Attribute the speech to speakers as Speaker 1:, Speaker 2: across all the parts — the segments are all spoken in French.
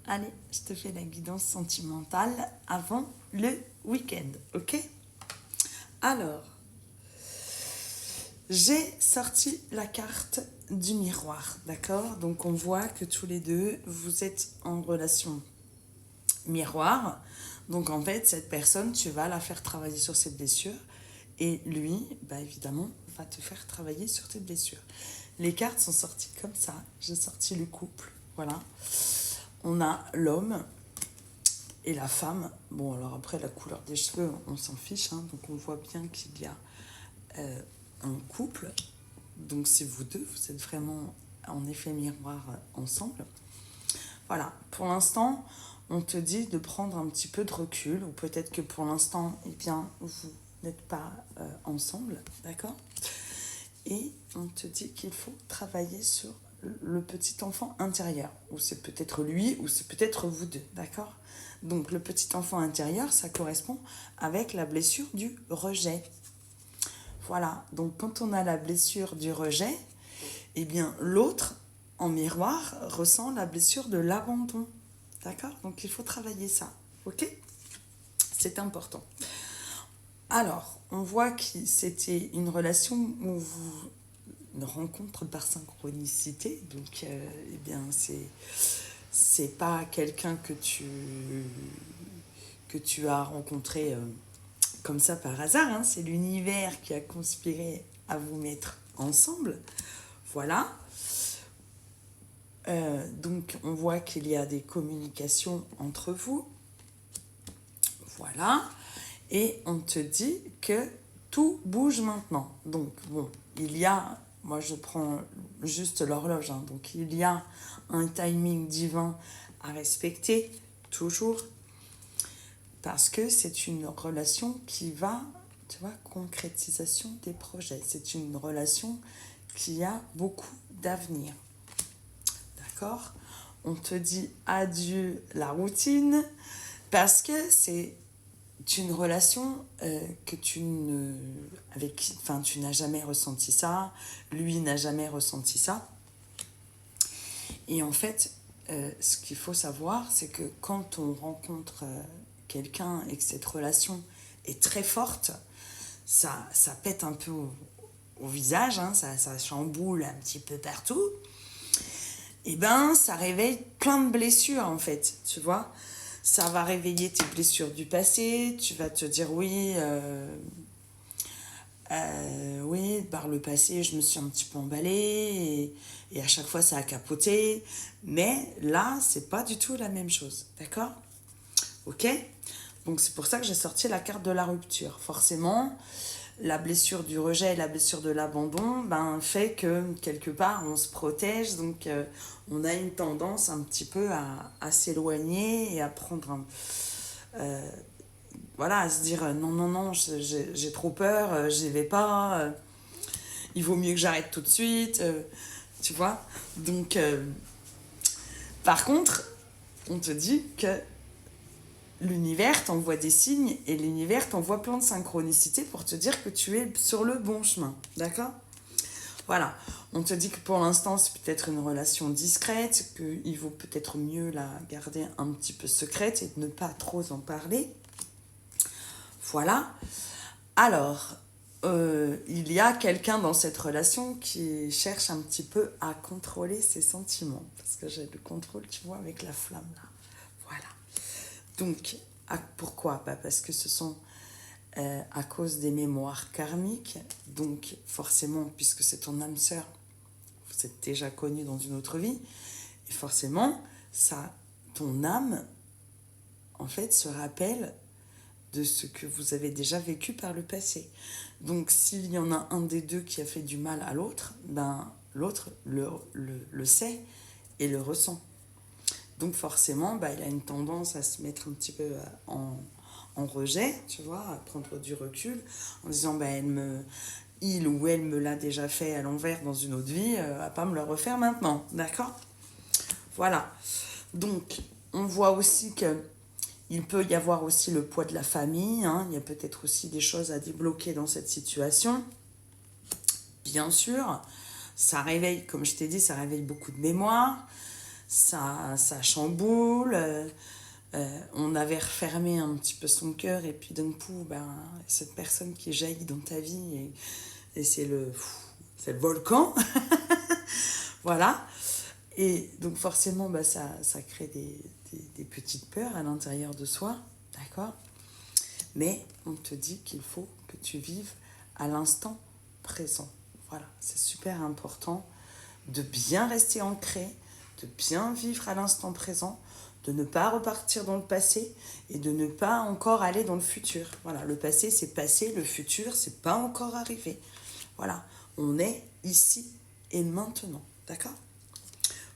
Speaker 1: Allez, je te fais la guidance sentimentale avant le week-end, ok? Alors, j'ai sorti la carte du miroir, d'accord? Donc on voit que tous les deux, vous êtes en relation miroir. Donc en fait, cette personne, tu vas la faire travailler sur ses blessures. Et lui, bah évidemment, va te faire travailler sur tes blessures. Les cartes sont sorties comme ça. J'ai sorti le couple, voilà. On a l'homme et la femme. Bon, alors après, la couleur des cheveux, on s'en fiche. Hein, donc on voit bien qu'il y a un couple. Donc c'est vous deux, vous êtes vraiment en effet miroir ensemble. Voilà, pour l'instant, on te dit de prendre un petit peu de recul, ou peut-être que pour l'instant, eh bien, vous n'êtes pas ensemble, d'accord? Et on te dit qu'il faut travailler sur le petit enfant intérieur, ou c'est peut-être lui, ou c'est peut-être vous deux, d'accord? Donc le petit enfant intérieur, ça correspond avec la blessure du rejet. Voilà, donc quand on a la blessure du rejet, eh bien l'autre, en miroir, ressent la blessure de l'abandon. D'accord? Donc il faut travailler ça. Ok? C'est important. Alors, on voit que c'était une relation où vous une rencontre par synchronicité. Donc, eh bien, c'est pas quelqu'un que tu as rencontré comme ça par hasard. Hein. C'est l'univers qui a conspiré à vous mettre ensemble. Voilà. Donc, on voit qu'il y a des communications entre vous. Voilà. Et on te dit que tout bouge maintenant. Donc, bon, il y a, moi je prends juste l'horloge, hein, donc il y a un timing divin à respecter, toujours, parce que c'est une relation qui va, tu vois, concrétisation des projets. C'est une relation qui a beaucoup d'avenir. D'accord? On te dit adieu la routine, parce que c'est une relation que tu n'as jamais ressenti ça, lui n'a jamais ressenti ça. Et en fait, ce qu'il faut savoir, c'est que quand on rencontre quelqu'un et que cette relation est très forte, ça pète un peu au visage, hein, ça chamboule un petit peu partout. Et ben, ça réveille plein de blessures en fait, tu vois. Ça va réveiller tes blessures du passé, tu vas te dire oui, par le passé, je me suis un petit peu emballée et à chaque fois ça a capoté. Mais là, c'est pas du tout la même chose, d'accord? Ok? Donc c'est pour ça que j'ai sorti la carte de la rupture. Forcément, la blessure du rejet et la blessure de l'abandon fait que quelque part on se protège, donc on a une tendance un petit peu à s'éloigner et à prendre voilà, à se dire non, non, non, j'ai trop peur, j'y vais pas, il vaut mieux que j'arrête tout de suite, tu vois. Donc, par contre, on te dit que l'univers t'envoie des signes et l'univers t'envoie plein de synchronicité pour te dire que tu es sur le bon chemin, d'accord? Voilà, on te dit que pour l'instant c'est peut-être une relation discrète, qu'il vaut peut-être mieux la garder un petit peu secrète et de ne pas trop en parler. Voilà. Alors, il y a quelqu'un dans cette relation qui cherche un petit peu à contrôler ses sentiments. Parce que j'ai le contrôle, tu vois, avec la flamme là. Voilà. Donc, pourquoi? Parce que ce sont à cause des mémoires karmiques. Donc, forcément, puisque c'est ton âme sœur, vous êtes déjà connus dans une autre vie. Et forcément, ça, ton âme, en fait, se rappelle de ce que vous avez déjà vécu par le passé. Donc s'il y en a un des deux qui a fait du mal à l'autre, l'autre le sait et le ressent. Donc forcément, il a une tendance à se mettre un petit peu en rejet, tu vois, à prendre du recul, en disant il ou elle me l'a déjà fait à l'envers dans une autre vie, à pas me le refaire maintenant, d'accord? Voilà. Donc on voit aussi que il peut y avoir aussi le poids de la famille, hein. Il y a peut-être aussi des choses à débloquer dans cette situation. Bien sûr, ça réveille, comme je t'ai dit, ça réveille beaucoup de mémoire. ça chamboule. On avait refermé un petit peu son cœur et puis d'un coup, ben, cette personne qui jaillit dans ta vie et c'est le volcan. Voilà. Et donc forcément, bah, ça crée des petites peurs à l'intérieur de soi, d'accord? Mais on te dit qu'il faut que tu vives à l'instant présent. Voilà, c'est super important de bien rester ancré, de bien vivre à l'instant présent, de ne pas repartir dans le passé et de ne pas encore aller dans le futur. Voilà, le passé c'est passé, le futur c'est pas encore arrivé. Voilà, on est ici et maintenant, d'accord?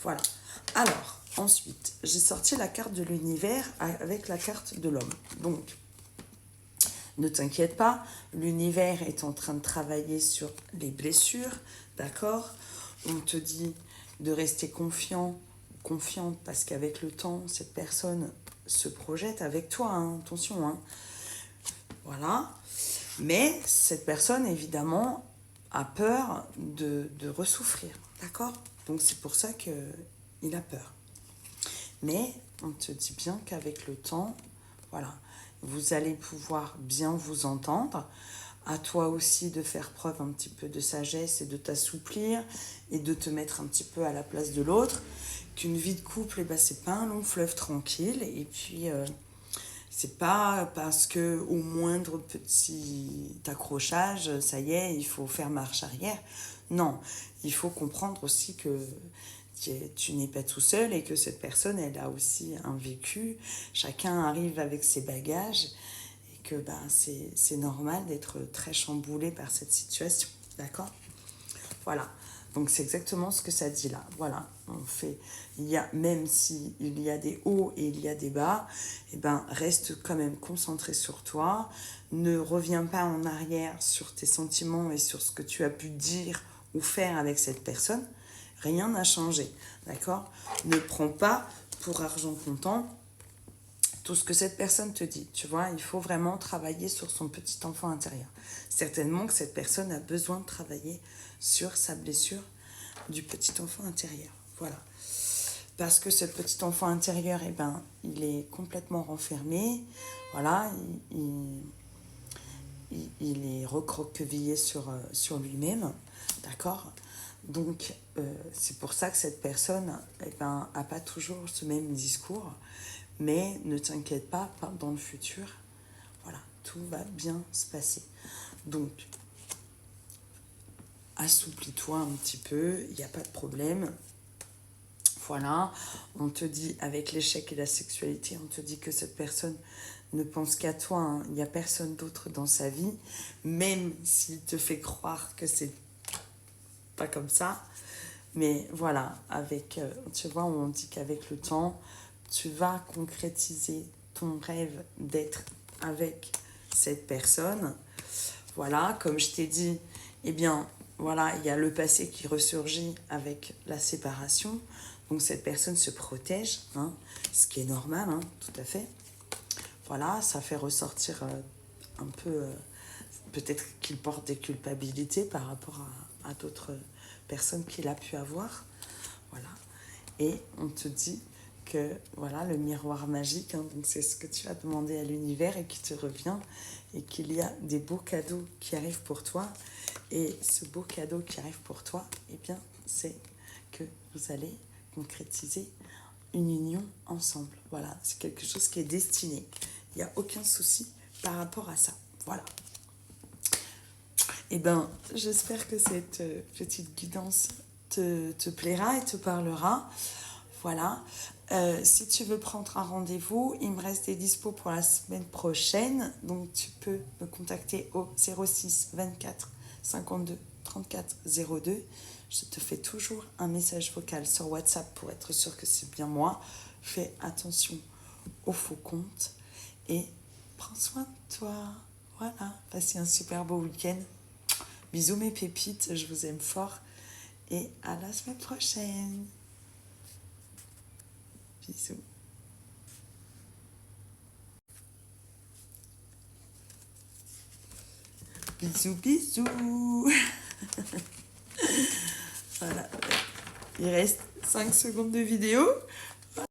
Speaker 1: Voilà. Alors, ensuite, j'ai sorti la carte de l'univers avec la carte de l'homme. Donc, ne t'inquiète pas, l'univers est en train de travailler sur les blessures, d'accord? On te dit de rester confiante, parce qu'avec le temps, cette personne se projette avec toi, hein, attention, hein. Voilà. Mais cette personne, évidemment, a peur de ressouffrir, d'accord? Donc c'est pour ça qu'il a peur. Mais on te dit bien qu'avec le temps, voilà, vous allez pouvoir bien vous entendre. À toi aussi de faire preuve un petit peu de sagesse et de t'assouplir et de te mettre un petit peu à la place de l'autre. Qu'une vie de couple, eh ben, c'est pas un long fleuve tranquille. Et puis, c'est pas parce que au moindre petit accrochage, ça y est, il faut faire marche arrière. Non, il faut comprendre aussi que tu n'es pas tout seul et que cette personne, elle a aussi un vécu. Chacun arrive avec ses bagages et que ben, c'est normal d'être très chamboulé par cette situation. D'accord? Voilà. Donc c'est exactement ce que ça dit là. Voilà, même si il y a des hauts et il y a des bas, eh ben reste quand même concentré sur toi. Ne reviens pas en arrière sur tes sentiments et sur ce que tu as pu dire ou faire avec cette personne. Rien n'a changé, d'accord? Ne prends pas pour argent comptant tout ce que cette personne te dit. Tu vois, il faut vraiment travailler sur son petit enfant intérieur. Certainement que cette personne a besoin de travailler sur sa blessure du petit enfant intérieur. Voilà. Parce que ce petit enfant intérieur, eh ben, il est complètement renfermé. Voilà, il est recroquevillé sur lui-même. D'accord? Donc, c'est pour ça que cette personne eh ben, n'a pas toujours ce même discours. Mais ne t'inquiète pas, dans le futur, voilà, tout va bien se passer. Donc, assouplis-toi un petit peu, il n'y a pas de problème. Voilà, on te dit, avec l'échec et la sexualité, on te dit que cette personne ne pense qu'à toi, hein. Il n'y a personne d'autre dans sa vie, même s'il te fait croire que c'est pas comme ça. Mais voilà, tu vois, on dit qu'avec le temps, tu vas concrétiser ton rêve d'être avec cette personne. Voilà, comme je t'ai dit, eh bien, voilà, il y a le passé qui ressurgit avec la séparation. Donc cette personne se protège, hein, ce qui est normal, hein, tout à fait. Voilà, ça fait ressortir un peu, peut-être qu'il porte des culpabilités par rapport à d'autres personnes qu'il a pu avoir. Voilà. Et on te dit que voilà, le miroir magique, hein, donc c'est ce que tu as demandé à l'univers et qui te revient, et qu'il y a des beaux cadeaux qui arrivent pour toi. Et ce beau cadeau qui arrive pour toi, eh bien, c'est que vous allez concrétiser une union ensemble. Voilà, c'est quelque chose qui est destiné. Il n'y a aucun souci par rapport à ça. Voilà. Eh bien, j'espère que cette petite guidance te plaira et te parlera. Voilà. Si tu veux prendre un rendez-vous, il me reste des dispos pour la semaine prochaine. Donc, tu peux me contacter au 06 24 52 34 02. Je te fais toujours un message vocal sur WhatsApp pour être sûr que c'est bien moi. Fais attention aux faux comptes et prends soin de toi. Voilà. Passez un super beau week-end. Bisous mes pépites, je vous aime fort et à la semaine prochaine. Bisous. Bisous, bisous. Voilà. Il reste 5 secondes de vidéo.